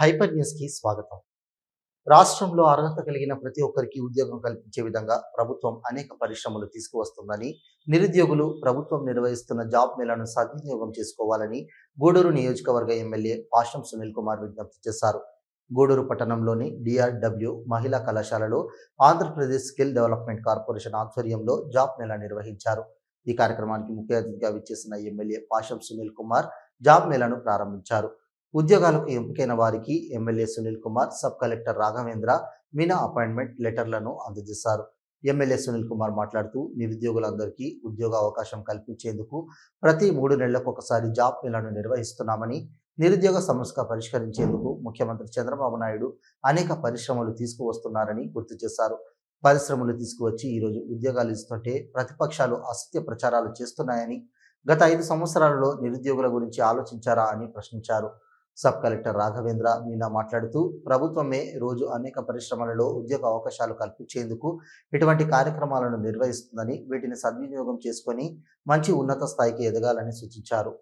Hyper న్యూస్కి స్వాగతం. రాష్ట్రంలో అర్హత కలిగిన ప్రతి ఒక్కరికి ఉద్యోగం కల్పించే విధంగా ప్రభుత్వం అనేక పరిశ్రమలు తీసుకువస్తుందని, నిరుద్యోగులు ప్రభుత్వం నిర్వహిస్తున్న జాబ్ మేళాను సద్వినియోగం చేసుకోవాలని గూడూరు నియోజకవర్గ ఎమ్మెల్యే పాషం సునీల్ కుమార్ విజ్ఞప్తి చేశారు. గూడూరు పట్టణంలోని డిఆర్డబ్ల్యూ మహిళా కళాశాలలో ఆంధ్రప్రదేశ్ స్కిల్ డెవలప్మెంట్ కార్పొరేషన్ ఆధ్వర్యంలో జాబ్ మేళా నిర్వహించారు. ఈ కార్యక్రమానికి ముఖ్య అతిథిగా విచ్చేసిన ఎమ్మెల్యే పాషం సునీల్ కుమార్ జాబ్ మేళాను ప్రారంభించారు. ఉద్యోగాలకు ఎంపికైన వారికి MLA Sunil Kumar, sub collector Raghavendra Meena appointment లెటర్లను అందజేశారు. ఎమ్మెల్యే సునీల్ కుమార్ మాట్లాడుతూ, నిరుద్యోగులందరికీ ఉద్యోగ అవకాశం కల్పించేందుకు ప్రతి 3 నెలలకు ఒకసారి జాబ్ మేళాను నిర్వహిస్తున్నామని, నిరుద్యోగ సమస్య పరిష్కరించేందుకు ముఖ్యమంత్రి చంద్రబాబు నాయుడు అనేక పరిశ్రమలు తీసుకువస్తున్నారని గుర్తు చేశారు. పరిశ్రమలు తీసుకువచ్చి ఈరోజు ఉద్యోగాలు ఇస్తుంటే ప్రతిపక్షాలు అసత్య ప్రచారాలు చేస్తున్నాయని, గత 5 సంవత్సరాలలో నిరుద్యోగుల గురించి ఆలోచించారా అని ప్రశ్నించారు. సబ్ కలెక్టర్ రాఘవేంద్ర మీనా మాట్లాడుతూ, ప్రభుత్వమే రోజు అనేక పరిశ్రమలలో ఉద్యోగ అవకాశాలు కల్పించేందుకు ఇటువంటి కార్యక్రమాలను నిర్వహిస్తుందని, వీటిని సద్వినియోగం చేసుకొని మంచి ఉన్నత స్థాయికి ఎదగాలని సూచించారు.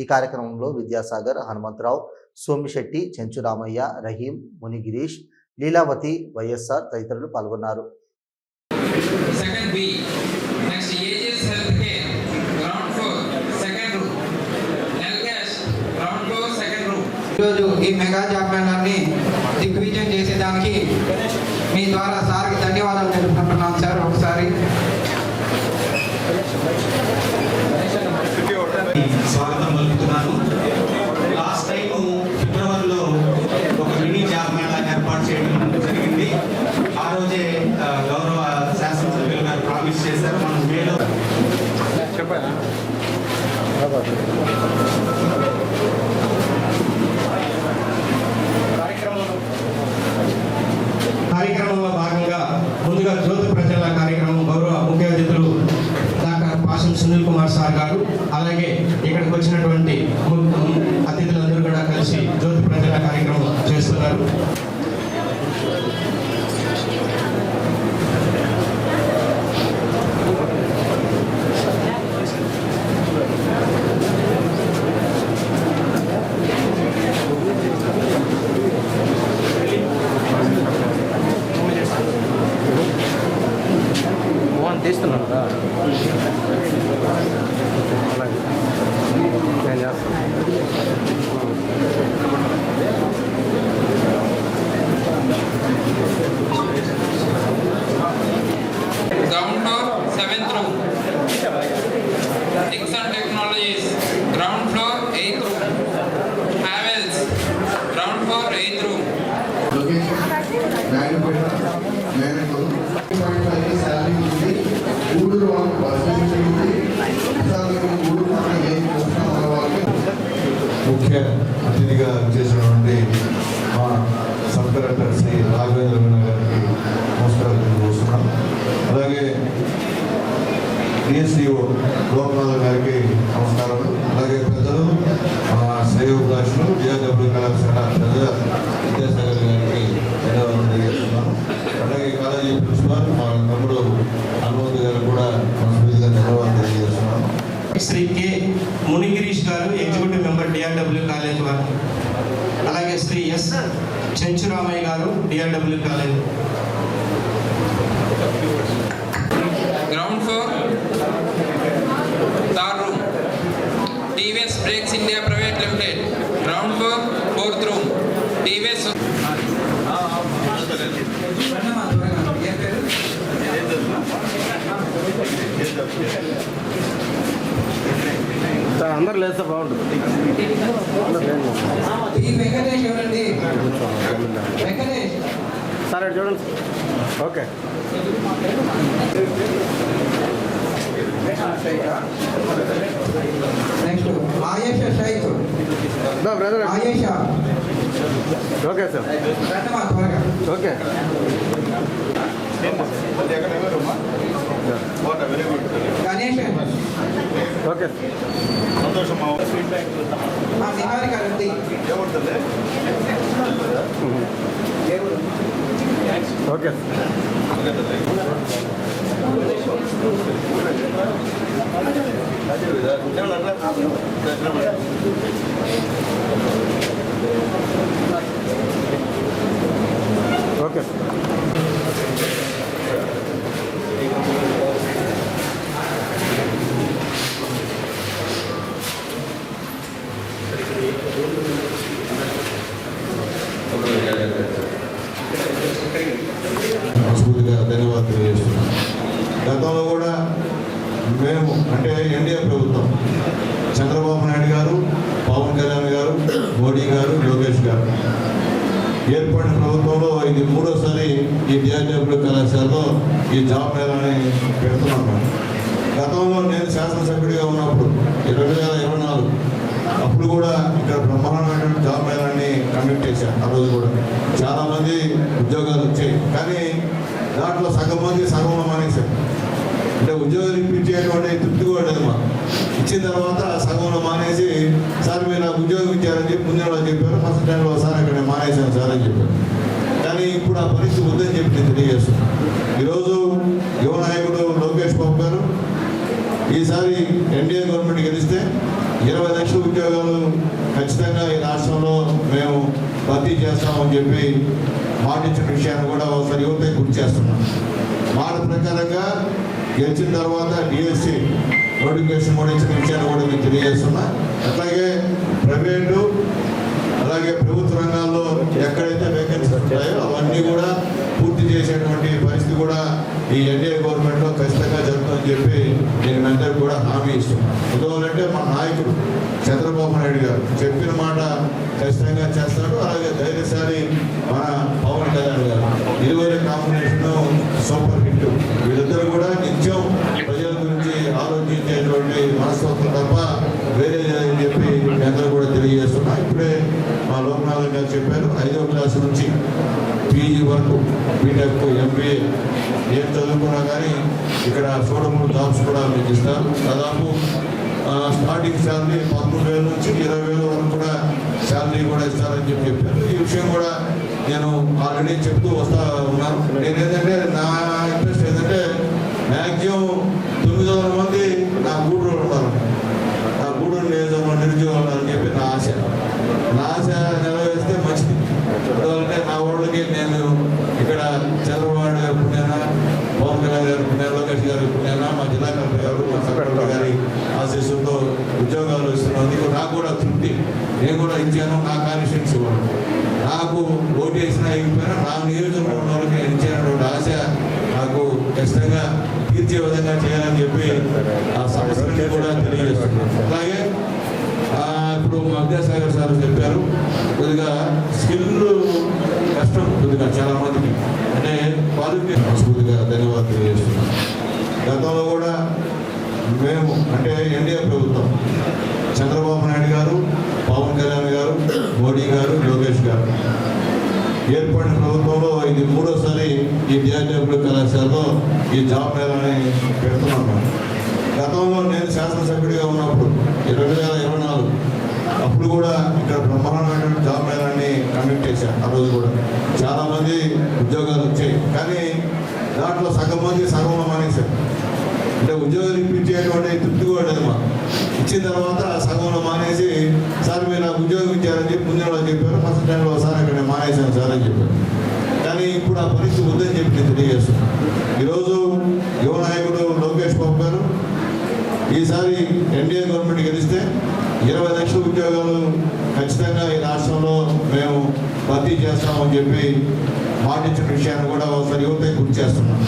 ఈ కార్యక్రమంలో విద్యాసాగర్, హనుమంతరావు, సోమిశెట్టి, చెంచురామయ్య, రహీం, మునిగిరీష్, లీలావతి, వైఎస్ఆర్ తదితరులు పాల్గొన్నారు. ఈరోజు ఈ మెగా జాబ్ మేళాన్ని దిగ్విజయం చేసేదానికి మీ ద్వారా సార్కి ధన్యవాదాలు తెలుపుకుంటున్నాం సార్. ఒకసారి స్వాగతం పలుకుతున్నాను. లాస్ట్ టైం ఫిబ్రవరిలో ఒక మినీ జాబ్ మేళా ఏర్పాటు చేయడం జరిగింది. ఆ రోజే గౌరవ శాసనసభ్యులు గారు ప్రామిస్ చేశారు. మనం మేలో చెప్పండి కార్యక్రమంలో భాగంగా ముందుగా జ్యోతి ప్రజల కార్యక్రమం గౌరవ ముఖ్య అతిథులు డాక్టర్ పాషం సునీల్ కుమార్ సార్ గారు, అలాగే ఇక్కడికి వచ్చినటువంటి అతిథులందరూ కూడా కలిసి జ్యోతి ప్రజల కార్యక్రమం చేస్తున్నారు. తీస్తున్నాను నేను చేస్తాను. Ground floor 7th room. Dixon Technologies. Ground floor 8th room. Havels. Ground floor 8th room. ముఖ్య అతిథిగా చేసినటువంటి మా సబ్ కలెక్టర్ శ్రీ రాఘవేంద్ర మీనా గారికి నమస్కారాలు తెలియజేస్తున్నాం. అలాగే డిఎస్డిఓ లోకనాథ్ గారికి నమస్కారాలు. అలాగే పెద్దలు మా శ్రేయోభిలాషులు డిఆర్డబ్ల్యూ కళాశాల విద్యాసాగర్ గారికి ధన్యవాదాలు తెలియజేస్తున్నాను. అలాగే కాలేజీ ప్రిన్సిపాల్ మా తమ్ముడు హనుమంత్ గారు కూడా మనస్ఫూర్తిగా ధన్యవాదాలు తెలియజేస్తున్నాను. శ్రీ కె మునిగిరీష్ గారు, ఎగ్జిక్యూటివ్ మెంబర్ డిఆర్డబ్ల్యూ కాలేజ్ వారు. అలాగే శ్రీ ఎస్ చెంచురామయ్య గారు, DRW college. Ground floor 3rd room. TVS Brakes India Private Limited. Ground floor 4th room. TVS sir అందరు లేదు సార్, బాగుంటుంది. సార్ అటు చూడండి. Okay next Ayesha Shaik. Brother Ayesha. Okay sir. Okay Ganesh. Okay సంతోషం. Niharika Reddy. Okay మేము అంటే ఎన్డీఏ ప్రభుత్వం చంద్రబాబు నాయుడు గారు, పవన్ కళ్యాణ్ గారు, మోడీ గారు, లోకేష్ గారు ఏర్పడిన ప్రభుత్వంలో ఇది మూడోసారి ఈ డిఆర్డబ్ల్యూ కళాశాలలో ఈ జాబ్ మేళాని పెడుతున్నాం. గతంలో నేను శాసనసభ్యుడిగా ఉన్నప్పుడు 2024 అప్పుడు కూడా ఇక్కడ బ్రహ్మాండమైన జాబ్ మేళాన్ని కండక్ట్ చేశాను. ఆ రోజు కూడా చాలామంది ఉద్యోగాలు వచ్చాయి, కానీ దాంట్లో సగం మంది సగంలో మానేశారు. అంటే ఉద్యోగాలు ఇప్పించేటువంటి తృప్తి కూడా లేదు మాకు. ఇచ్చిన తర్వాత సగంలో మానేసి సార్ మీరు నాకు ఉద్యోగం ఇచ్చారని చెప్పి ముందు వాళ్ళు చెప్పారు. ఫస్ట్ టైంలో సార్ ఇక్కడ నేను మానేశాను సార్ అని చెప్పారు. కానీ ఇప్పుడు ఆ పరిస్థితి వద్దని చెప్పి నేను తెలియజేస్తున్నాను. ఈరోజు యువ నాయకుడు లోకేష్ బాబు గారు ఈసారి ఎన్డీఏ గవర్నమెంట్ గెలిస్తే 20 లక్షల ఉద్యోగాలు ఖచ్చితంగా ఈ రాష్ట్రంలో మేము భర్తీ చేస్తామని చెప్పి మాటిచ్చిన విషయాన్ని కూడా ఒకసారి యువతకి గుర్తు చేస్తున్నాం. మాట ప్రకారంగా గెలిచిన తర్వాత డిఎస్సి నోటిఫికేషన్ కూడా ఇచ్చిన విషయాన్ని కూడా మీకు తెలియజేస్తున్నా. అట్లాగే ప్రైవేటు అలాగే ప్రభుత్వ రంగాల్లో ఎక్కడైతే వేకెన్సీస్ ఉంటాయో అవన్నీ కూడా పూర్తి చేసేటువంటి పరిస్థితి కూడా ఈ ఎన్డీఏ గవర్నమెంట్లో ఖచ్చితంగా జరుగుతుందని చెప్పి నేను అందరికీ కూడా హామీ ఇస్తున్నాను. ఎందువల్లంటే మన నాయకుడు చంద్రబాబు నాయుడు గారు చెప్పిన మాట ఖచ్చితంగా చేస్తాడు. అలాగే ధైర్యశాలి మన పవన్ కళ్యాణ్ గారు, ఇరువురి కాంబినేషన్ సూపర్ హిట్. వీళ్ళిద్దరూ కూడా నిత్యం ప్రజల గురించి ఆలోచించేటువంటి మనస్తత్వం తప్ప వేరే లేదని చెప్పి అందరూ కూడా తెలియజేస్తున్నా. ఇప్పుడే మా లోకనాథ్ గారు చెప్పారు, 5వ క్లాస్ నుంచి పీజీ వరకు బీటెక్, ఎంబీఏ ఏం చదువుకున్నా కానీ ఇక్కడ చూడమూడు జాబ్స్ కూడా మీకు ఇస్తారు. దాదాపు స్టార్టింగ్ శాలరీ 13,000 నుంచి 20,000 వరకు కూడా శాలరీ కూడా ఇస్తారని చెప్పారు. ఈ విషయం కూడా నేను ఆల్రెడీ చెప్తూ వస్తా ఉన్నాను. నేనేంటంటే నా ఇంట్రెస్ట్ ఏంటంటే మ్యాక్సిమం 900 మంది నా గూడూరు ఉన్నారు. నా గూడూరు నిరుద్యోగులు అని చెప్పి నా ఆశ నెరవేరిస్తే మంచిది. ఎందుకంటే నా వాళ్ళకి నేను ఇక్కడ చంద్రబాబు గారి పుణ్యాన, పవన్ కళ్యాణ్ గారి పుణ్యాన, లోకేష్ గారి పుణ్యాన, మా జిల్లా కలెక్టర్ గారు, మా సెక్రటరీ గారి ఆశీస్సులతో ఉద్యోగాలు ఇస్తున్నందుకు నాకు కూడా తృప్తి. నేను కూడా ఇచ్చాను. నా కాన్స్టిట్యూన్సీ వాళ్ళు నాకు ఓటు వేసినా ఇవ్వకపోయినా నా నియోజకవర్గం వాళ్ళకి నేను ఇచ్చేటువంటి ఆశ నాకు ఖచ్చితంగా తీర్చే విధంగా చేయాలని చెప్పి ఆ సమస్యలను కూడా తెలియజేస్తున్నాను. అలాగే ఇప్పుడు విద్యాసాగర్ సార్ చెప్పారు, కొద్దిగా స్కిల్ కష్టం కొద్దిగా చాలా మందికి, అంటే క్వాలిఫికేషన్ కొద్దిగా ధన్యవాదాలు తెలియజేస్తున్నాను. గతంలో కూడా మేము అంటే ఎన్డీఏ ప్రభుత్వం చంద్రబాబు నాయుడు గారు, పవన్ కళ్యాణ్ గారు, మోడీ గారు, లోకేష్ గారు ఏర్పడిన ప్రభుత్వంలో ఇది మూడోసారి ఈ డిఆర్డబ్ల్యూ కళాశాలలో ఈ జాబ్ మేళాని పెడుతున్నాం. గతంలో నేను శాసనసభ్యుడిగా ఉన్నప్పుడు 2024 అప్పుడు కూడా ఇక్కడ బ్రహ్మాండమైన జాబ్ మేళాన్ని కండక్ట్ చేశాను. ఆ రోజు కూడా చాలామంది ఉద్యోగాలు వచ్చాయి, కానీ దాంట్లో సగం మంది సగంలో మానేశారు. అంటే ఉద్యోగాలు ఇప్పించేటువంటి తృప్తి కూడా లేదు మాకు. ఇచ్చిన తర్వాత సగంలో మానేసి సార్ మీరు నాకు ఉద్యోగం ఇచ్చారని చెప్పి ముందు వాళ్ళు చెప్పారు. ఫస్ట్ టైంలో సార్ ఇక్కడ నేను మానేశాను సార్ అని చెప్పారు. కానీ ఇప్పుడు ఆ పరిస్థితి వద్దని చెప్పి నేను తెలియజేస్తున్నాను. ఈరోజు యువ నాయకుడు లోకేష్ బాబు గారు ఈసారి ఎన్డీఏ గవర్నమెంట్ గెలిస్తే 20 లక్షల ఉద్యోగాలు ఖచ్చితంగా ఈ రాష్ట్రంలో మేము భర్తీ చేస్తామని చెప్పి మాటిచ్చిన విషయాన్ని కూడా ఒకసారి యువతకి గుర్తు చేస్తున్నాం.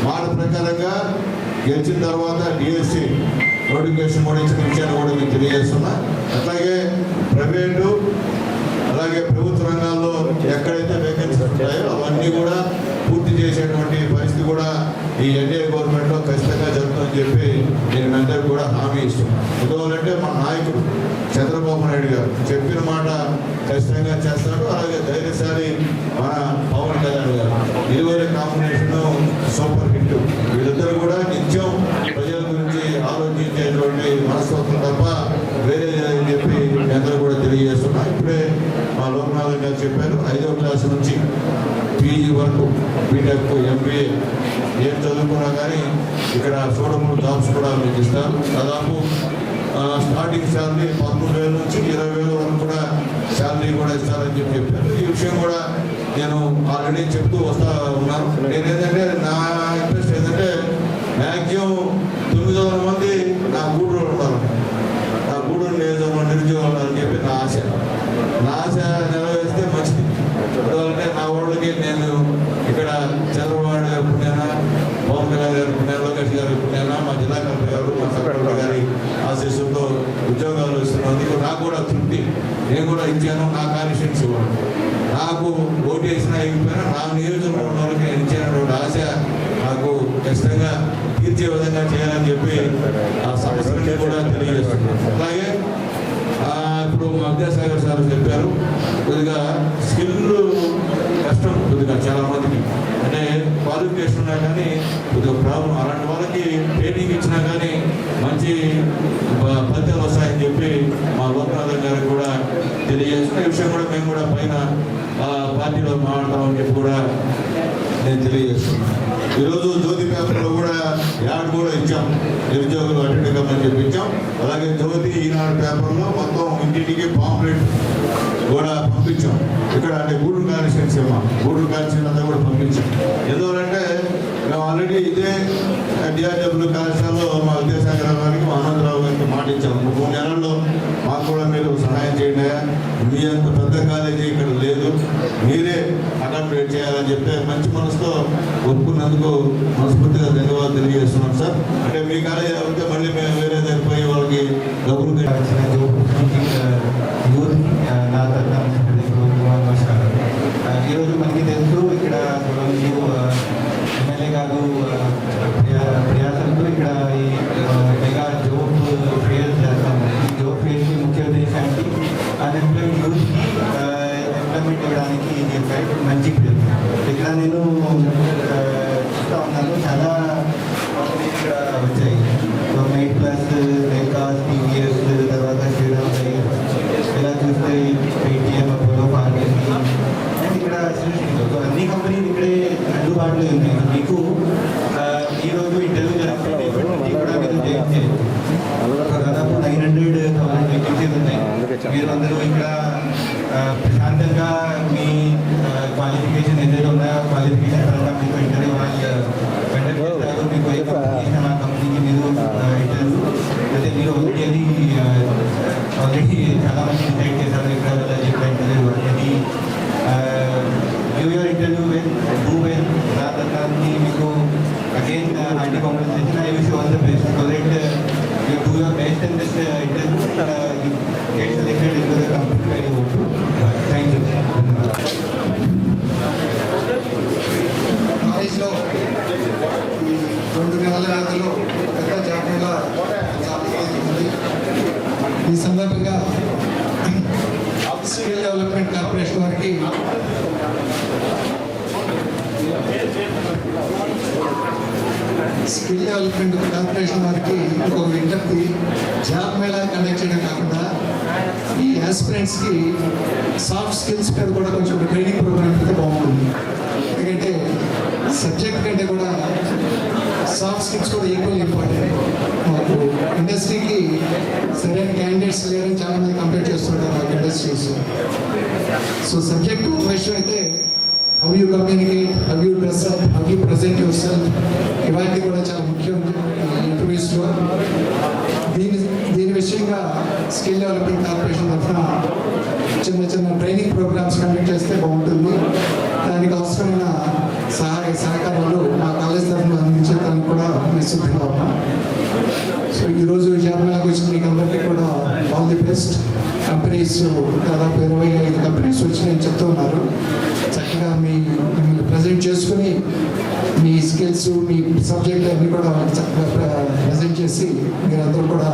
మాట ప్రకారంగా గెలిచిన తర్వాత డిఎస్సి నోటిఫికేషన్ కూడా ఇచ్చిన విషయాన్ని కూడా మీకు తెలియజేస్తున్నా. అట్లాగే ప్రైవేటు అలాగే ప్రభుత్వ రంగాల్లో ఎక్కడైతే వేకెన్సీస్ ఉంటాయో అవన్నీ కూడా పూర్తి చేసేటువంటి పరిస్థితి కూడా ఈ ఎన్డీఏ గవర్నమెంట్లో ఖచ్చితంగా జరుగుతుందని చెప్పి నేను అందరికీ కూడా హామీ ఇస్తున్నాను. ఎందువల్లంటే మన నాయకుడు చంద్రబాబు నాయుడు గారు చెప్పిన మాట ఖచ్చితంగా చేస్తాడు. అలాగే ధైర్యశాలి మన పవన్ కళ్యాణ్ గారు, ఇరువురి కాంబినేషన్ సూపర్ హిట్. వీళ్ళిద్దరూ కూడా నిత్యం ప్రజల గురించి ఆలోచించేటువంటి మనస్తత్వం తప్ప వేరే లేదని చెప్పి అందరూ కూడా తెలియజేస్తున్నా. ఇప్పుడే మా లోకనాథ్ గారు చెప్పారు, 5వ క్లాస్ నుంచి పీజీ వరకు బీటెక్, ఎంబీఏ ఏం చదువుకున్నా కానీ ఇక్కడ చూడమూడు జాబ్స్ కూడా మీకు ఇస్తారు. దాదాపు స్టార్టింగ్ శాలరీ 13,000 నుంచి 20,000 వరకు కూడా శాలరీ కూడా ఇస్తారని చెప్పారు. ఈ విషయం కూడా నేను ఆల్రెడీ చెప్తూ వస్తా ఉన్నాను. నేనేంటంటే నా ఇంట్రెస్ట్ ఏంటంటే మ్యాక్సిమం 900 మంది నా గూడూరు ఉన్నారు. నా గూడూరు నిరుద్యోగులు అని చెప్పి నా ఆశ నెరవేరిస్తే మంచిది. ఎందుకంటే నా వాళ్ళకి నేను ఇక్కడ చంద్రబాబు గారి పుణ్యాన, పవన్ కళ్యాణ్ గారి పుణ్యాన, లోకేష్ గారి పుణ్యాన, మా జిల్లా కలెక్టర్ గారు, చంద్రబాబు గారి ఆశీస్సులతో ఉద్యోగాలు ఇస్తున్నందుకు నాకు కూడా తృప్తి. నేను కూడా ఇచ్చాను, నా కాన్స్టిట్యూన్సీ వాళ్ళు నాకు ఓటు వేసినా ఇవ్వకపోయినా నా నియోజకవర్గం వరకు నేను ఇచ్చేటువంటి ఆశ నాకు ఖచ్చితంగా తీర్చే విధంగా చేయాలని చెప్పి ఆ సమస్యలను కూడా తెలియజేస్తున్నాను. అలాగే ఇప్పుడు మా విద్యాసాగర్ సార్ చెప్పారు, కొద్దిగా స్కిల్ కష్టం కొద్దిగా చాలా మందికి, అంటే క్వాలిఫికేషన్ ఉన్నా కానీ కొద్దిగా ప్రాబ్లం. అలాంటి వాళ్ళకి ట్రైనింగ్ ఇచ్చినా కానీ మంచి ఫలితాలు వస్తాయని చెప్పి మా లోకనాథన్ గారికి కూడా తెలియజేస్తున్న ఈ విషయం కూడా మేము కూడా పైన పార్టీలో మాట్లాడతామని చెప్పి కూడా నేను తెలియజేస్తున్నాను. ఈరోజు జ్యోతి పేపర్లో కూడా యాడ్ కూడా ఇచ్చాం, నిరుద్యోగులు అటెండ్ కమ్మని చెప్పి ఇచ్చాం. అలాగే జ్యోతి ఈనాడు పేపర్లో మొత్తం ఇంటింటికి పాంప్లెట్ కూడా పంపించాం. ఇక్కడ అంటే గూడూరు కాన్స్టిట్యున్సీ గూడూరు కాన్స్టిట్యున్సీ అంతా కూడా పంపించాం. ఎందుకంటే మేము ఆల్రెడీ ఇదే డిఆర్డబ్ల్యూ కళాశాలలో మా విద్యాసాగర్ గారికి మా ఆనందరావు గారికి మాట ఇచ్చాము, 3 నెలల్లో మాకు కూడా మీరు సహాయం చేయండి, మీ అంత పెద్ద కాలేజీ ఇక్కడ లేదు, మీరే అకామిడేట్ చేయాలని చెప్తే మంచి మనసుతో ఒప్పుకున్నందుకు మనస్ఫూర్తిగా ధన్యవాదాలు తెలియజేస్తున్నాం సార్. అంటే మీ కాలేజీ అయితే మళ్ళీ మేము వేరే దగ్గర పోయి వాళ్ళకి డబ్బులు నమస్కారం. ఈరోజు మనకి తెలుసు ఇక్కడ ఎమ్మెల్యే గారు ప్రయాసంతో ఇక్కడ ఈ మెగా జాబ్ ఫేర్ చేస్తాము. ఈ జాబ్ ఫేర్కి ముఖ్య ఉద్దేశానికి అన్ఎంప్లాయిడ్ యూత్కి ఎంప్లాయ్మెంట్ ఇవ్వడానికి ఇది ఒక మంచి పేరు. ఇక్కడ నేను చూస్తూ ఉన్నాను, చాలా ఇక్కడ వచ్చాయి 8+ లేకాస్, టీవీఎస్, తర్వాత శ్రీరామ్ ఇలా చూస్తే పేటిఎం, అపోలో ఫార్మసీ అండ్ ఇక్కడ అన్ని కంపెనీలు ఇక్కడే అందుబాటులో ఉన్నాయి. మీకు ఈరోజు ఇంటర్వ్యూ జరుగుతుంది కూడా మీరు జాయిన్ చేయొచ్చు. దాదాపు 900,000 వేకెన్సీస్ ఉన్నాయి. మీరు అందరూ ఇక్కడ ప్రశాంతంగా మీ క్వాలిఫికేషన్ ఏదైతే ఉన్నాయో క్వాలిఫికేషన్ పరంగా మీకు ఇంటర్వ్యూ వాళ్ళు కండక్ట్ చేస్తారు. మీకు ఏ కంపెనీ ఆ కంపెనీకి మీరు ఇంటర్వ్యూ అయితే మీరు ఆల్రెడీ చాలా మంది డిసైడ్ చేశారు ఇక్కడ ఇంటర్వ్యూ అది give your interview do well దాన్ని మీకు again anti competition I wish all the best so that you do your best in this interview get selected in the company very good. Thank you. కాలేజ్లో 2 నెలల వ్యవధిలో పెద్ద జాతీయ ఉంది. ఈ సందర్భంగా స్కిల్ డెవలప్మెంట్ కార్పొరేషన్ వారికి ఇంకొక విజ్ఞప్తి, జాబ్ మేళా కండక్ట్ చేయడం కాకుండా ఈ ఆస్పిరెంట్స్కి సాఫ్ట్ స్కిల్స్ మీద కూడా కొంచెం ట్రైనింగ్ ప్రోగ్రామ్ అయితే బాగుంటుంది. ఎందుకంటే సబ్జెక్ట్ కంటే కూడా సాఫ్ట్ స్కిల్స్ కూడా ఈక్వల్ ఇంపార్టెంట్. మాకు ఇండస్ట్రీకి సరైన క్యాండిడేట్స్ లేరని చాలామంది కంప్లైంట్ చేస్తుంటారు మాకు ఇండస్ట్రీస్. సో సబ్జెక్ట్ ఒక విషయం అయితే how you communicate, how you dress up, how you present your self, ఇవన్నీ కూడా చాలా ముఖ్యం ఇంటర్వ్యూస్లో. దీని విషయంగా స్కిల్ డెవలప్మెంట్ కార్పొరేషన్ తరఫున చిన్న ట్రైనింగ్ ప్రోగ్రామ్స్ కండక్ట్ చేస్తే బాగుంటుంది. దానికి అవసరమైన సహకారాలు మా కాలేజ్ తరఫున అందించడానికి కూడా మేము సిద్ధంగా ఉన్నాం. సో ఈరోజు జాబ్ మేళాకు వచ్చిన మీకు అందరికీ కూడా ఆల్ ది బెస్ట్. కంపెనీస్ దాదాపు 25 కంపెనీస్ వచ్చి నేను చెప్తూ ఉన్నారు. చక్కగా మిమ్మల్ని ప్రజెంట్ చేసుకుని మీ స్కిల్స్, మీ సబ్జెక్ట్ అన్నీ కూడా చక్కగా ప్రజెంట్ చేసి మీరందరూ కూడా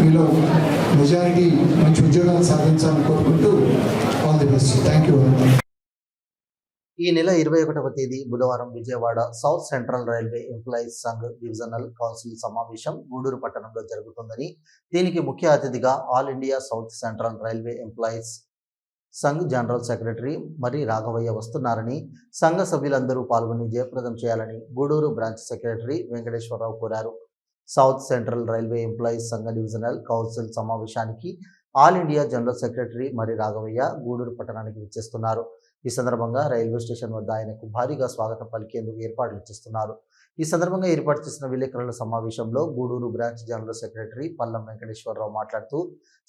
మీలో మెజారిటీ మంచి ఉద్యోగాలు సాధించాలని కోరుకుంటూ all the best. Thank you. ఈ నెల 21వ తేదీ బుధవారం Vijayawada south central railway employees Sangh divisional council సమావేశం గూడూరు పట్టణంలో జరుగుతుందని, దీనికి ముఖ్య అతిథిగా all India south central railway employees Sangh general secretary మరి రాఘవయ్య వస్తున్నారని, సంఘ సభ్యులందరూ పాల్గొని జయప్రదం చేయాలని గూడూరు బ్రాంచ్ సెక్రటరీ వెంకటేశ్వరరావు కోరారు. సౌత్ సెంట్రల్ రైల్వే ఎంప్లాయీస్ సంఘ డివిజనల్ కౌన్సిల్ సమావేశానికి ఆల్ ఇండియా జనరల్ సెక్రటరీ మరి రాఘవయ్య గూడూరు పట్టణానికి విచ్చేస్తున్నారు. ఈ సందర్భంగా రైల్వే స్టేషన్ వద్ద ఆయనకు భారీగా స్వాగతం పలికేందుకు ఏర్పాట్లు చేస్తున్నారు. ఈ సందర్భంగా ఏర్పాటు చేసిన విలేకరుల సమావేశంలో గూడూరు బ్రాంచ్ జనరల్ సెక్రటరీ పల్లం వెంకటేశ్వరరావు మాట్లాడుతూ,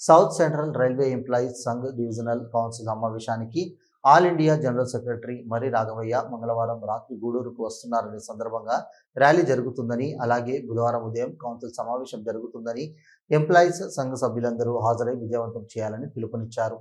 south central railway employees Sangh divisional council సమావేశానికి ఆల్ ఇండియా జనరల్ సెక్రటరీ మరి రాఘవయ్య మంగళవారం రాత్రి గూడూరుకు వస్తున్నారనే సందర్భంగా ర్యాలీ జరుగుతుందని, అలాగే బుధవారం ఉదయం కౌన్సిల్ సమావేశం జరుగుతుందని ఎంప్లాయీస్ సంఘ సభ్యులందరూ హాజరై విజయవంతం చేయాలని పిలుపునిచ్చారు.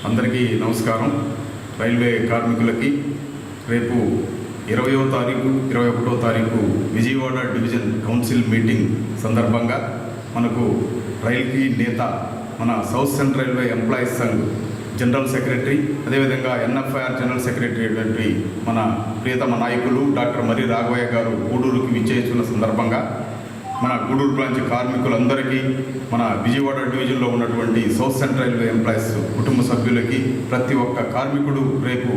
అందరికీ నమస్కారం. రైల్వే కార్మికులకి రేపు 20వ తారీఖు 21వ తారీఖు విజయవాడ డివిజన్ కౌన్సిల్ మీటింగ్ సందర్భంగా మనకు రైల్వే నేత మన south central railway employees Sangh general secretary, అదేవిధంగా ఎన్ఎఫ్ఐఆర్ జనరల్ సెక్రటరీ అయినటువంటి మన ప్రియతమ నాయకులు డాక్టర్ మరి రాఘవయ్య గారు గూడూరుకి విచ్చేస్తున్న సందర్భంగా మన గూడూరు బ్రాంచ్ కార్మికులందరికీ, మన విజయవాడ డివిజన్లో ఉన్నటువంటి సౌత్ సెంట్రల్ రైల్వే ఎంప్లాయీస్ కుటుంబ సభ్యులకి, ప్రతి ఒక్క కార్మికుడు రేపు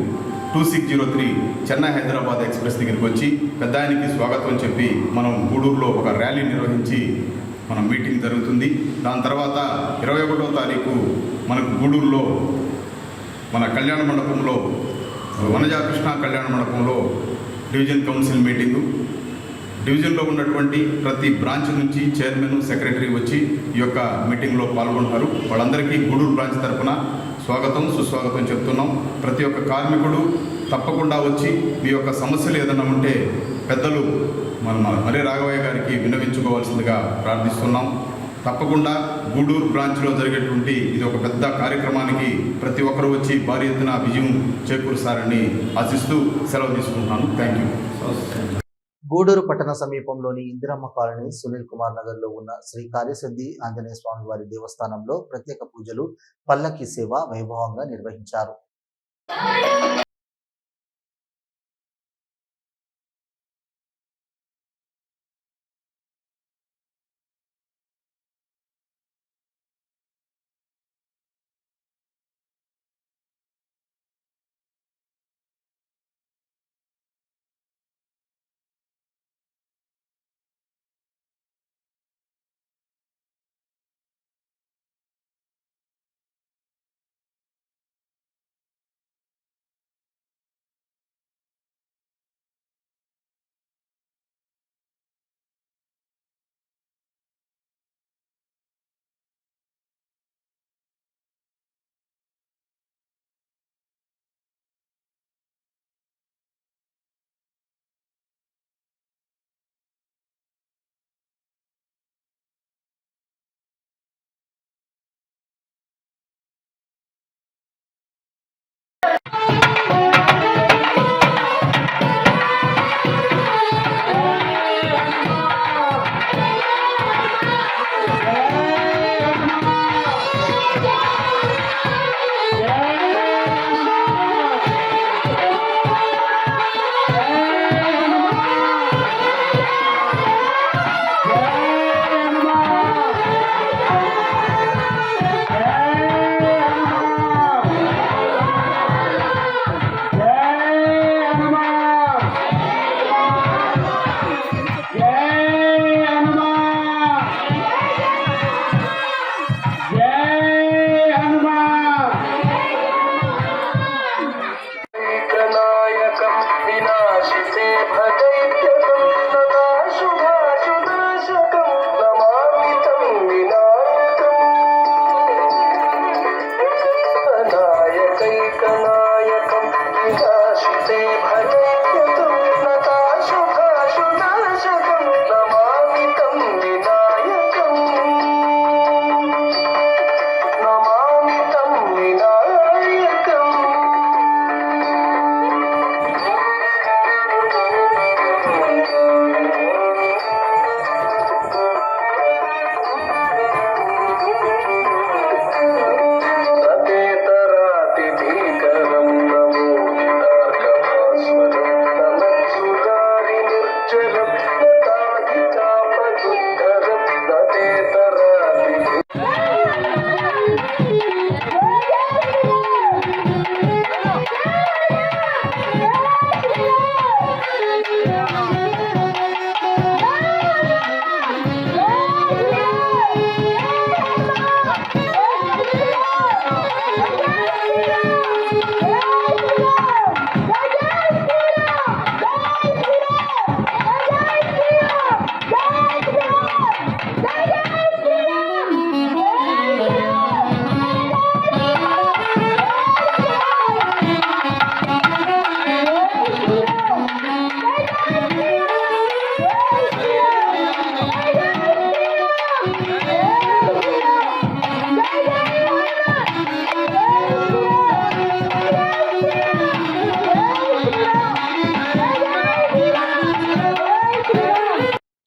2603 చెన్నై హైదరాబాద్ ఎక్స్ప్రెస్ దగ్గరికి వచ్చి పెద్ద ఆయనకి స్వాగతం చెప్పి మనం గూడూరులో ఒక ర్యాలీ నిర్వహించి మన మీటింగ్ జరుగుతుంది. దాని తర్వాత 21వ తారీఖు మనకు గూడూరులో మన కళ్యాణ మండపంలో వనజా కృష్ణ కళ్యాణ మండపంలో డివిజన్ కౌన్సిల్ మీటింగు. డివిజన్లో ఉన్నటువంటి ప్రతి బ్రాంచ్ నుంచి చైర్మన్, సెక్రటరీ వచ్చి ఈ యొక్క మీటింగ్లో పాల్గొంటారు. వాళ్ళందరికీ గూడూరు బ్రాంచ్ తరఫున స్వాగతం సుస్వాగతం చెప్తున్నాం. ప్రతి ఒక్క కార్మికుడు తప్పకుండా వచ్చి మీ యొక్క సమస్యలు ఏదైనా ఉంటే పెద్దలు మన మరి రాఘవయ్య గారికి విన్నవించుకోవాల్సిందిగా ప్రార్థిస్తున్నాం. తప్పకుండా గూడూరు బ్రాంచ్లో జరిగేటువంటి ఇది ఒక పెద్ద కార్యక్రమానికి ప్రతి ఒక్కరు వచ్చి భారీ ఎత్తున విజయం చేకూరుస్తారని ఆశిస్తూ సెలవు తీసుకుంటున్నాను. Thank you. గూడూరు పట్టణ సమీపంలోని ఇందిరమ్మ కాలనీ సునీల్ కుమార్ నగర్ లో ఉన్న శ్రీ కార్యసిద్ధి ఆంజనేయ స్వామి వారి దేవస్థానంలో ప్రత్యేక పూజలు, పల్లకి సేవ వైభవంగా నిర్వహించారు.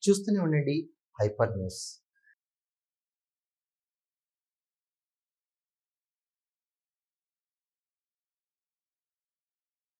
చూస్తూనే ఉండండి హైపర్ న్యూస్.